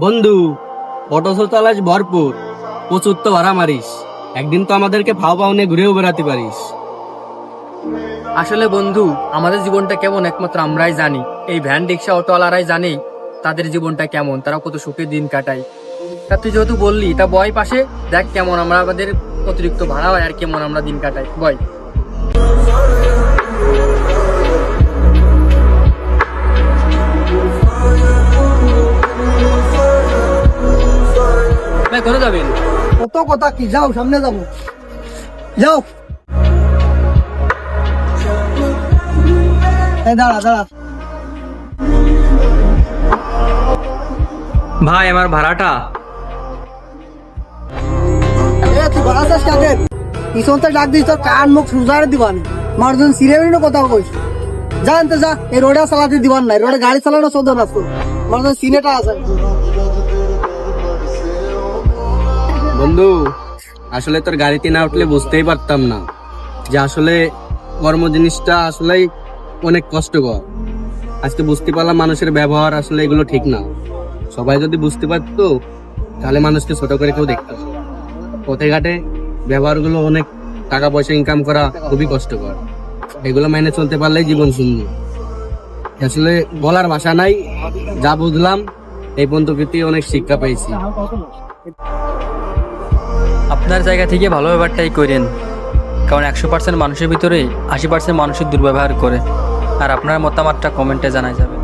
বন্ধু, অটো চালাস ভরপুর, প্রচুর তো ভাড়া মারিস। একদিন তো আমাদেরকে ফাও পাও নিয়ে ঘুরেও বেড়াতে পারিস। আসলে বন্ধু, আমাদের জীবনটা কেমন একমাত্র আমরাই জানি। এই ভ্যান রিক্সা অটোওয়ালারাই জানে তাদের জীবনটা কেমন, তারা কত সুখে দিন কাটায়। তা তুই যেহেতু বললি, তা বয় পাশে দেখ কেমন আমরা আমাদের অতিরিক্ত ভাড়া হয় আর কেমন আমরা দিন কাটাই। বয় ভাই, ঘরে যাবেন? কত কথা কি, যাও সামনে যাবো, যাও। দাঁড়া দাঁড়া, ভাই আমার ভাড়াটা। তুই বাড়াচ্ছিস কাকে? পিছনতে ডাক দিস, তোর কান মুখ সুজারে দিবান, মানুষজন সিরিয়াল কথা কইস। জানতে যা, এই রোডে চালাতে দিবান নাই, রোডে গাড়ি চালানো চোদ্দ না, মানুষজন সিনেটা আছে। বন্ধু, আসলে তোর গাড়িতে না উঠলে বুঝতেই পারতাম না যে আসলে কর্ম জিনিসটা আসলেই অনেক কষ্টকর। আজকে বুঝতে পারলাম মানুষের ব্যবহার আসলে এগুলো ঠিক না। সবাই যদি বুঝতে পারতো তাহলে মানুষকে ছোট করে কেউ দেখতো না। পথে ঘাটে ব্যবহারগুলো অনেক টাকা পয়সা ইনকাম করা খুবই কষ্টকর। এগুলো মেনে চলতে পারলেই জীবন সুন্দর। আসলে বলার ভাষা নাই, যা বুঝলাম এই পর্যন্ত অনেক শিক্ষা পেয়েছি। আপনার জায়গা থেকে ভালো ব্যবহারটাই করেন, কারণ 100% মানুষের ভিতরে 80% মানুষের দুর্ব্যবহার করে। আর আপনার মতামতটা কমেন্টে জানাই যাবে।